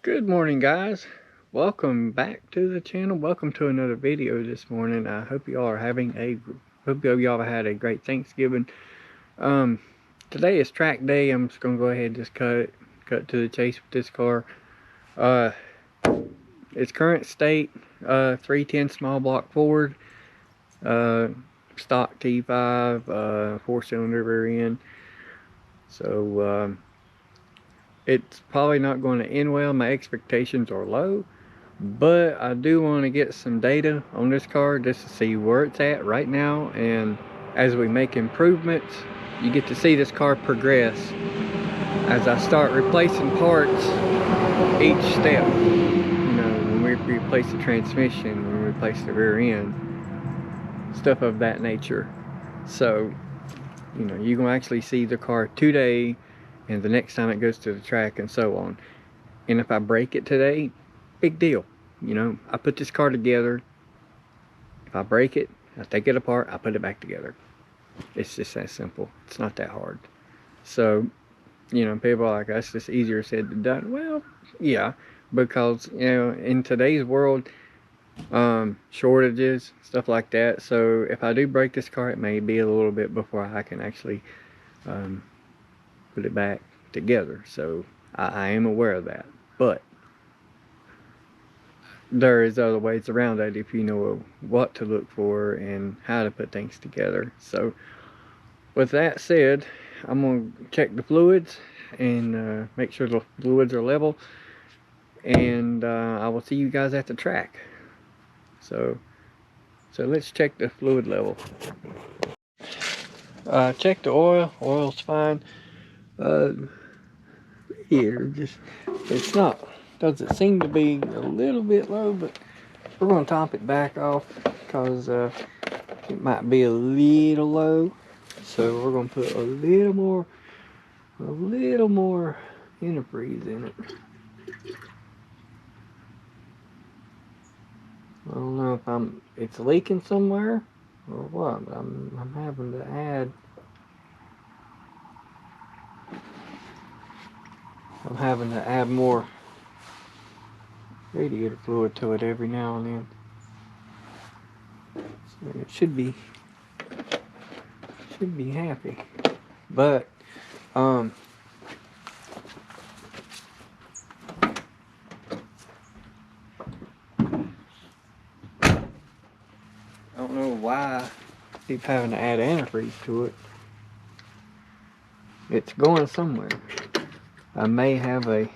Good morning, guys. Welcome back to the channel. Welcome to another video this morning. I hope y'all are hope y'all had a great Thanksgiving. Today is track day. I'm just gonna go ahead and just cut to the chase with this car. Its current state, 310 small block Ford, stock T5, 4-cylinder rear end. So it's probably not going to end well. My expectations are low, but I do want to get some data on this car just to see where it's at right now, and as we make improvements, you get to see this car progress as I start replacing parts each step. You know, when we replace the transmission, when we replace the rear end, stuff of that nature. So, you know, you're going to actually see the car today and the next time it goes to the track and so on. And if I break it today, big deal. You know, I put this car together. If I break it, I take it apart, I put it back together. It's just that simple. It's not that hard. So, you know, people are like, that's just easier said than done. Well, yeah, because, you know, in today's world, shortages, stuff like that. So if I do break this car, it may be a little bit before I can actually put it back together. So I am aware of that, but there is other ways around that if you know what to look for and how to put things together. So with that said, I'm going to check the fluids and make sure the fluids are level, and I will see you guys at the track. So let's check the fluid level. Check the oil's fine. Here, it's not, doesn't seem to be a little bit low, but we're going to top it back off because it might be a little low. So we're going to put a little more antifreeze in it. I don't know if it's leaking somewhere or what, but I'm having to add. I'm having to add more radiator fluid to it every now and then. So it should be happy. But I don't know why I keep having to add antifreeze to it. It's going somewhere. I may have a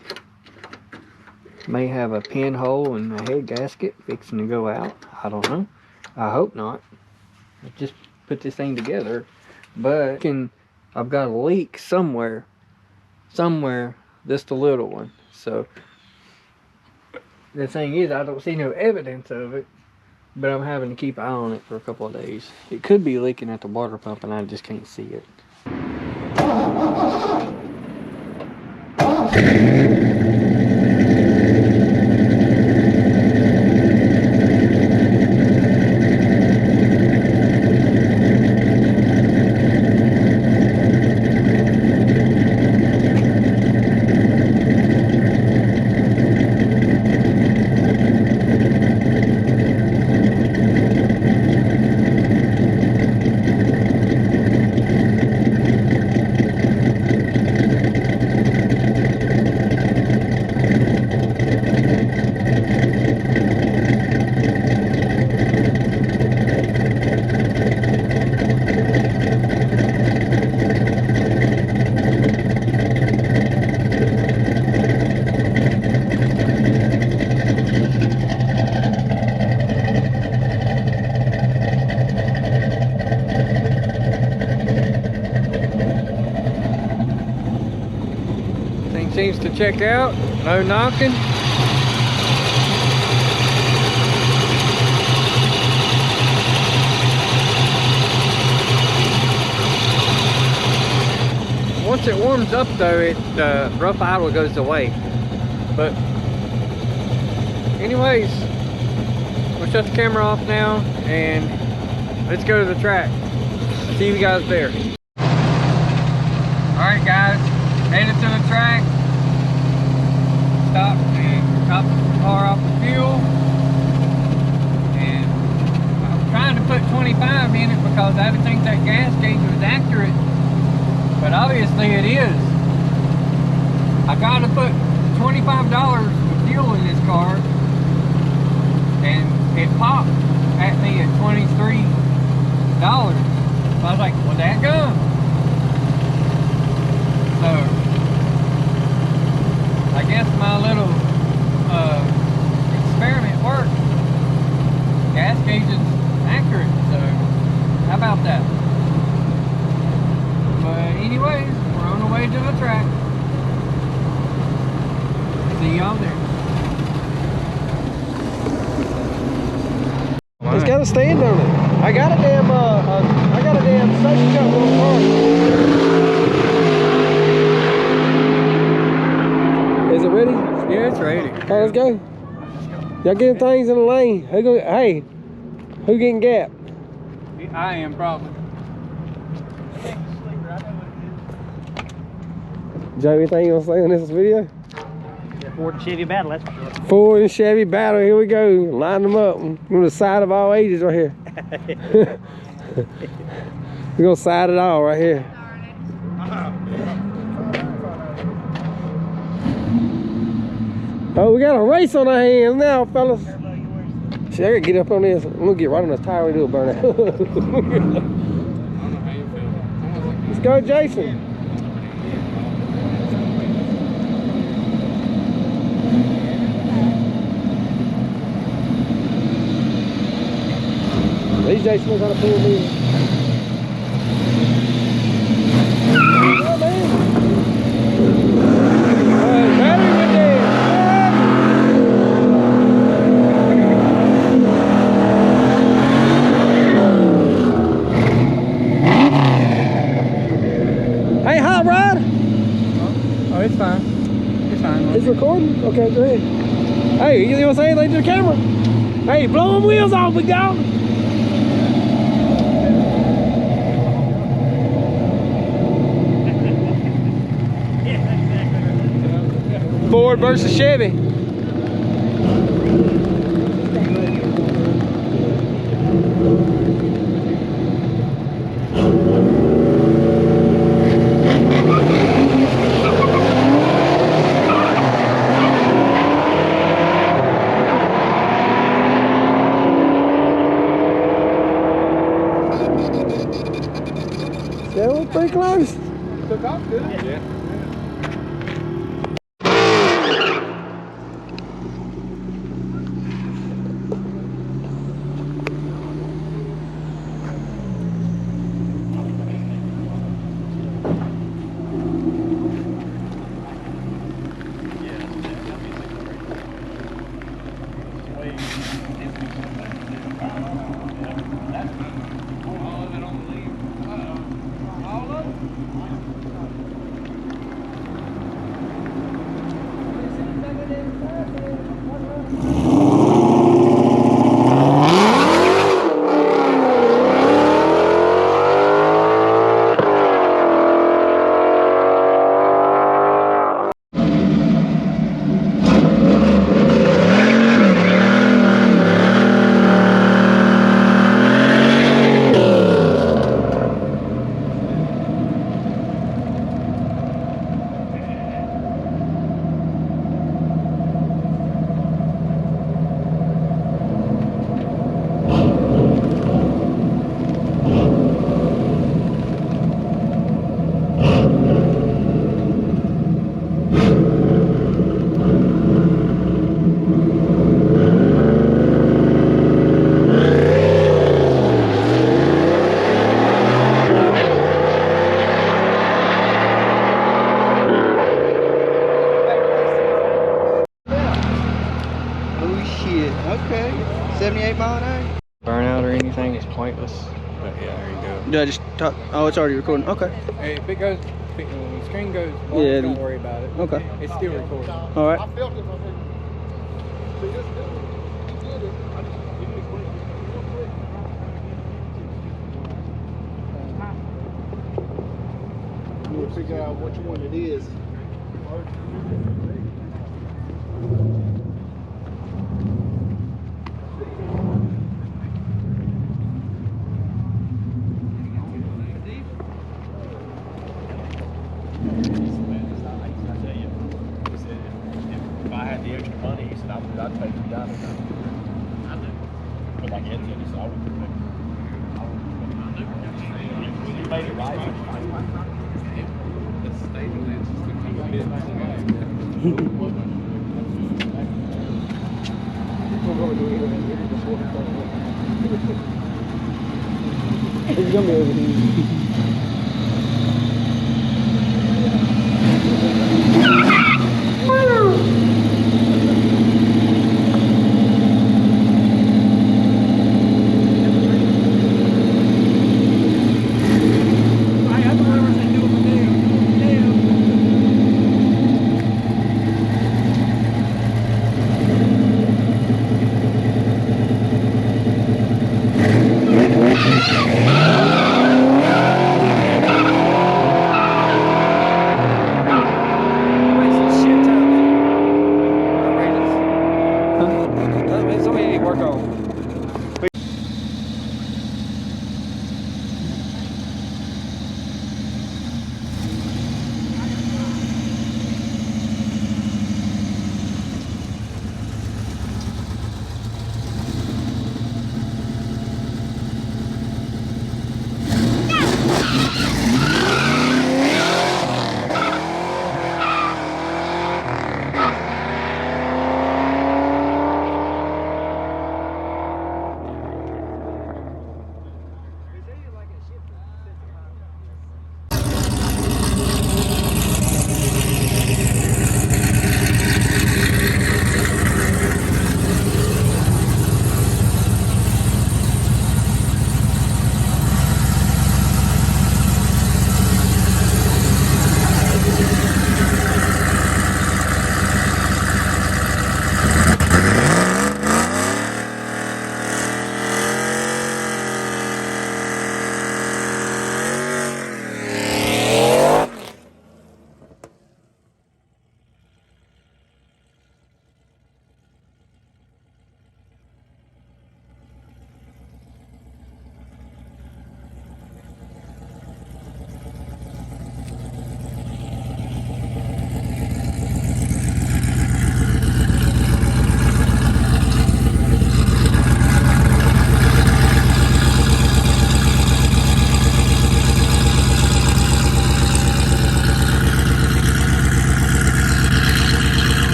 pinhole in the head gasket fixing to go out. I don't know. I hope not. I just put this thing together, but I've got a leak somewhere, just a little one. So the thing is, I don't see no evidence of it, but I'm having to keep an eye on it for a couple of days. It could be leaking at the water pump and I just can't see it. Seems to check out, no knocking. Once it warms up though, rough idle goes away. But anyways, we'll shut the camera off now and let's go to the track. See you guys there. Alright guys, headed to the track. Stop and top the car off the fuel. And I'm trying to put 25 in it because I didn't think that gas gauge was accurate. But obviously it is. I gotta put $25 of fuel in this car. And it popped at me at $23. So I was like, well, that gum. So I guess my little experiment worked. Gas gauge is accurate, so how about that? But anyways, we're on the way to the track. See y'all there. It's got a stand on it. I got a damn suction cup on the car. Is it ready? Yeah, it's ready. All right, let's go. Y'all getting things in the lane. Hey, who getting gap? I am probably. Joe, anything you want to say on this video? Ford and Chevy battle, that's for sure. Ford and Chevy battle, here we go. Line them up. We're on the side of all ages right here. We're gonna side it all right here. Oh, we got a race on our hands now, fellas. Shit, I gotta get up on this. I'm gonna get right on this tire and do a burnout. Let's go, Jason. These Jason knows how to pull me. Oh, man. Battery went dead. Hey, hot rod. Oh, it's fine. It's fine. It's recording? Okay, go ahead. Hey, you want to say anything to the camera? Hey, blow them wheels off, big dog. Ford versus Chevy. Yeah, we're pretty close. Took off good. Yeah. Okay, 78 mile an hour. Burnout or anything is pointless. But yeah, there you go. Do I just talk? Oh, it's already recording. Okay. Hey, if it goes, when the screen goes blank, Yeah, don't worry about it. Okay. It's still recording. All right. We'll figure out which one it is. had the extra money, he said, I'd pay $2. I do. But like Ed said, he said, I wouldn't pay. You made it right. The state lands is becoming a bit. It's gonna be over here.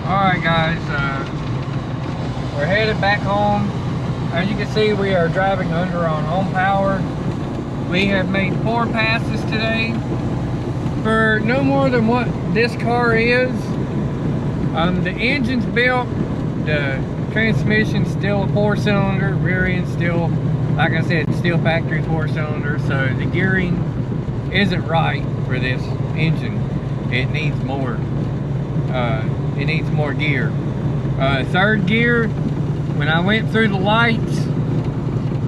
Alright guys, we're headed back home. As you can see, we are driving under on home power. We have made 4 passes today for no more than what this car is. The engine's built, the transmission's still a 4-cylinder, rear end still, like I said, still factory 4-cylinder, so the gearing isn't right for this engine. It needs more. It needs more gear. 3rd gear, when I went through the lights,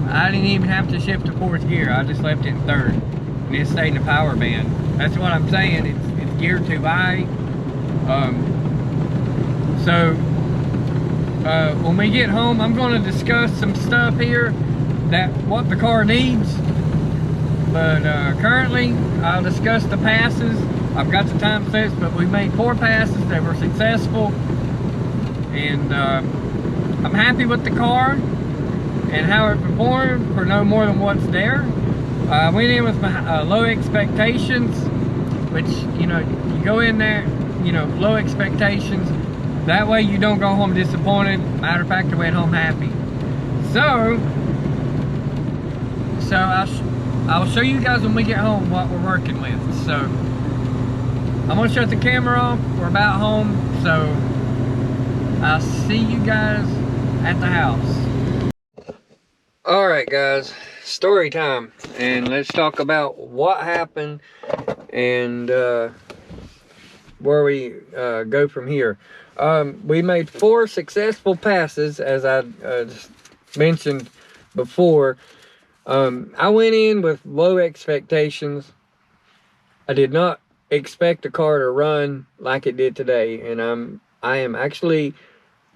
I didn't even have to shift to 4th gear. I just left it in 3rd, and it stayed in the power band. That's what I'm saying. It's geared too high. When we get home, I'm going to discuss some stuff here that what the car needs. But currently, I'll discuss the passes. I've got the time sets, but we made 4 passes. They were successful, and I'm happy with the car and how it performed for no more than what's there. I went in with my low expectations, which, you know, you go in there, you know, low expectations. That way you don't go home disappointed. Matter of fact, I went home happy. So I'll show you guys when we get home what we're working with. So I'm gonna shut the camera off. We're about home, so I'll see you guys at the house. All right, guys, story time, and let's talk about what happened and where we go from here. We made 4 successful passes, as I mentioned before. I went in with low expectations. I did not expect the car to run like it did today, and I am actually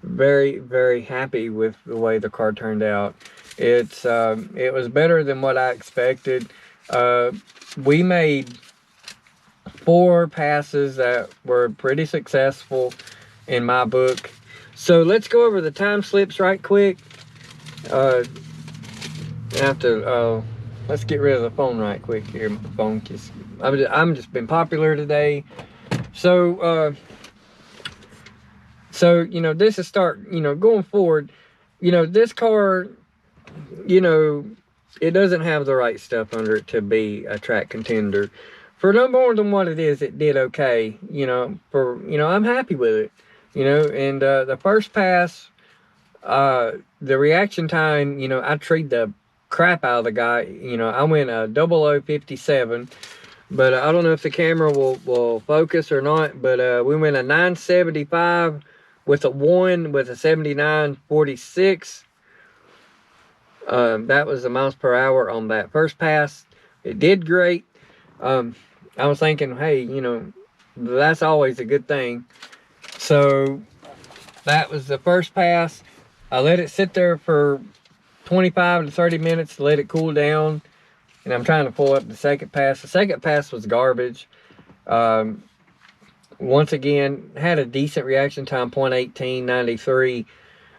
very, very happy with the way the car turned out. It was better than what I expected. We made 4 passes that were pretty successful in my book. So let's go over the time slips right quick. Let's get rid of the phone right quick here. My phone just, I'm just been popular today. So you know, this is going forward. You know, this car, you know, it doesn't have the right stuff under it to be a track contender. For no more than what it is, it did okay. You know, I'm happy with it. You know, and the first pass, the reaction time, you know, I treated the crap out of the guy. You know, I went a 0057, but I don't know if the camera will focus or not, but we went a 975 with a 1 with a 79.46. That was the miles per hour on that first pass. It did great. I was thinking, hey, you know, that's always a good thing. So that was the first pass. I let it sit there for 25 to 30 minutes to let it cool down. And I'm trying to pull up the second pass. The second pass was garbage. Once again, had a decent reaction time, 0.1893.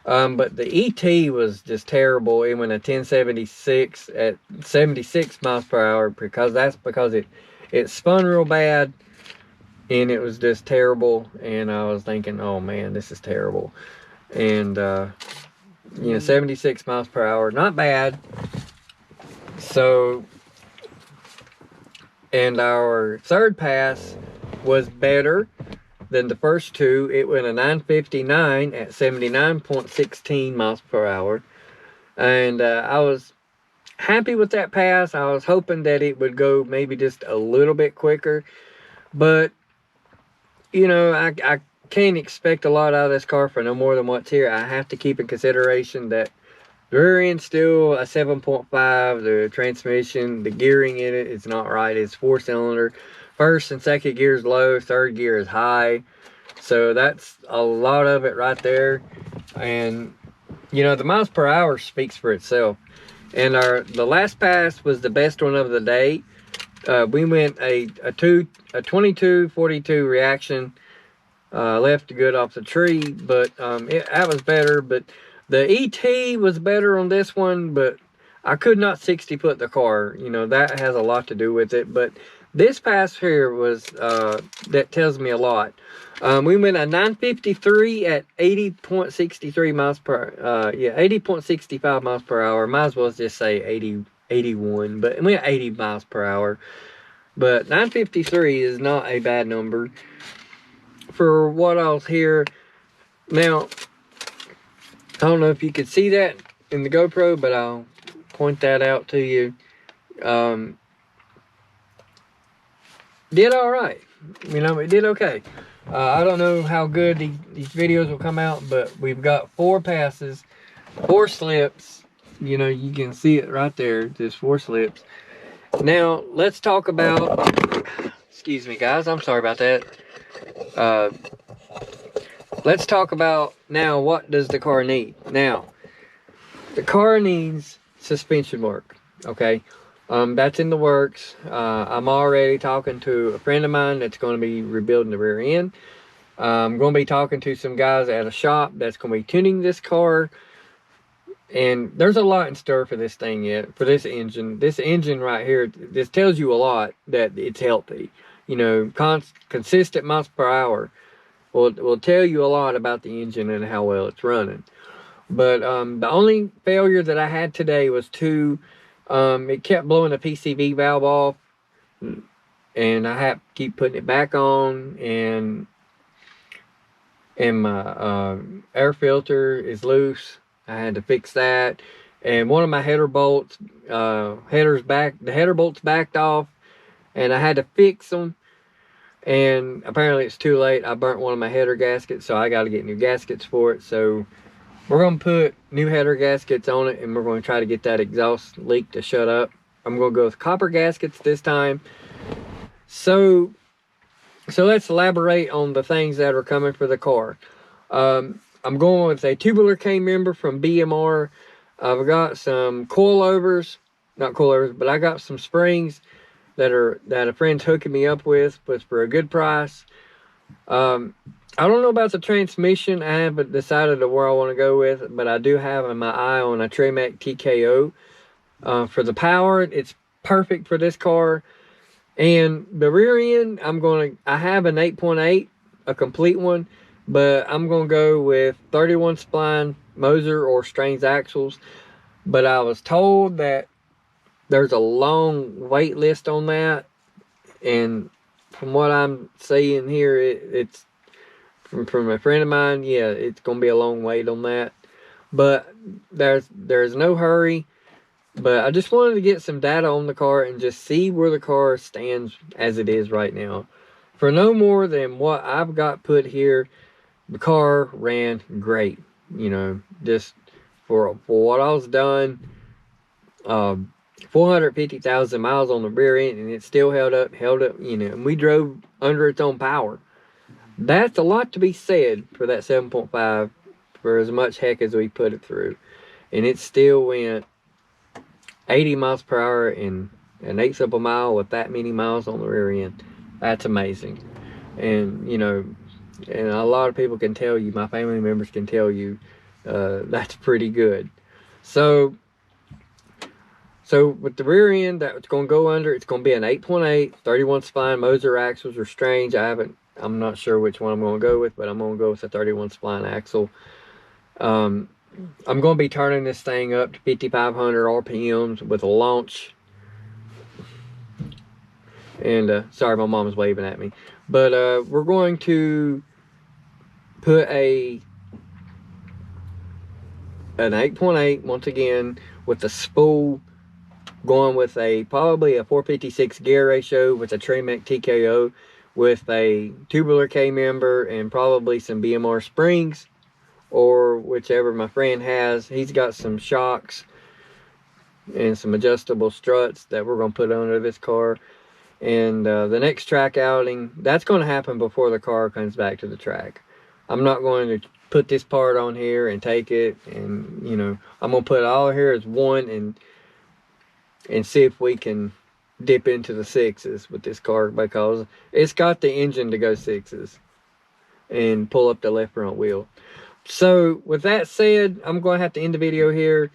But the ET was just terrible. It went a 1076 at 76 miles per hour because it spun real bad. And it was just terrible, and I was thinking, oh man, this is terrible. And you know, 76 miles per hour, not bad. So, and our third pass was better than the first 2. It went a 959 at 79.16 miles per hour, and I was happy with that pass. I was hoping that it would go maybe just a little bit quicker, but you know, I can't expect a lot out of this car for no more than what's here. I have to keep in consideration that the rear end's still a 7.5. The transmission, the gearing in it is not right. It's 4-cylinder. First and second gear is low. Third gear is high. So that's a lot of it right there. And, you know, the miles per hour speaks for itself. And the last pass was the best one of the day. We went a 2242 reaction, left good off the tree, but that was better. But the ET was better on this one, but I could not 60 foot the car. You know, that has a lot to do with it. But this pass here was that tells me a lot. We went a 953 at 80.63 miles per 80.65 miles per hour. Might as well just say 81, but we went 80 miles per hour. But 953 is not a bad number for what I was here. Now, I don't know if you could see that in the GoPro, but I'll point that out to you. Did all right. You know, it did okay. I don't know how good these videos will come out, but we've got 4 passes, 4 slips. You know, you can see it right there. There's 4 slips. Now, let's talk about, excuse me guys, I'm sorry about that. Let's talk about now, what does the car need? Now, the car needs suspension work, okay? That's in the works. I'm already talking to a friend of mine that's going to be rebuilding the rear end. I'm going to be talking to some guys at a shop that's going to be tuning this car. And there's a lot in store for this thing yet, for this engine. This engine right here, this tells you a lot that it's healthy. You know, consistent miles per hour will tell you a lot about the engine and how well it's running. But the only failure that I had today was it kept blowing the PCV valve off, and I had to keep putting it back on, and my air filter is loose. I had to fix that, and one of my header bolts, the header bolts backed off, and I had to fix them. And apparently it's too late. I burnt one of my header gaskets, so I got to get new gaskets for it. So we're going to put new header gaskets on it, and we're going to try to get that exhaust leak to shut up. I'm going to go with copper gaskets this time. So So let's elaborate on the things that are coming for the car. I'm going with a tubular K member from BMR. I've got some coilovers, not coilovers, but I got some springs that a friend's hooking me up with, but for a good price. I don't know about the transmission. I haven't decided where I want to go with, but I do have my eye on a Tremec TKO. For the power, it's perfect for this car. And the rear end, I have an 8.8, a complete one, but I'm going to go with 31 spline Moser or Strange axles. But I was told that there's a long wait list on that. And from what I'm seeing here, it's from a friend of mine, yeah, it's going to be a long wait on that. But there's no hurry. But I just wanted to get some data on the car and just see where the car stands as it is right now. For no more than what I've got put here, the car ran great. You know, just for what I was done, 450,000 miles on the rear end, and it still held up, you know, and we drove under its own power. That's a lot to be said for that 7.5, for as much heck as we put it through. And it still went 80 miles per hour in an eighth of a mile with that many miles on the rear end. That's amazing. And, you know, and a lot of people can tell you, my family members can tell you, that's pretty good. So with the rear end that's going to go under, it's going to be an 8.8, 31 spline Moser axles or Strange. I'm not sure which one I'm going to go with, but I'm going to go with a 31 spline axle. I'm going to be turning this thing up to 5,500 RPMs with a launch. And sorry, my mom's waving at me. But we're going to put an 8.8 once again with the spool, going with probably a 456 gear ratio with a Tremec TKO with a tubular K member and probably some BMR springs, or whichever my friend has. He's got some shocks and some adjustable struts that we're going to put under this car. And the next track outing, that's going to happen before the car comes back to the track. I'm not going to put this part on here and take it, and, you know, I'm going to put it all here as one and see if we can dip into the sixes with this car, because it's got the engine to go sixes and pull up the left front wheel. So with that said, I'm going to have to end the video here.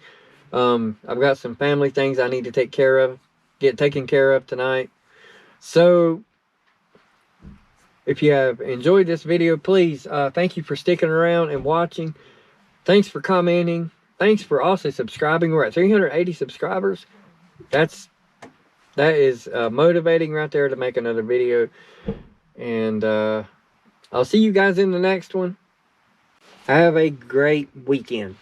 I've got some family things I need to get taken care of tonight. So if you have enjoyed this video, please, thank you for sticking around and watching. Thanks for commenting. Thanks for also subscribing. We're at 380 subscribers. That is motivating right there to make another video. And I'll see you guys in the next one. Have a great weekend.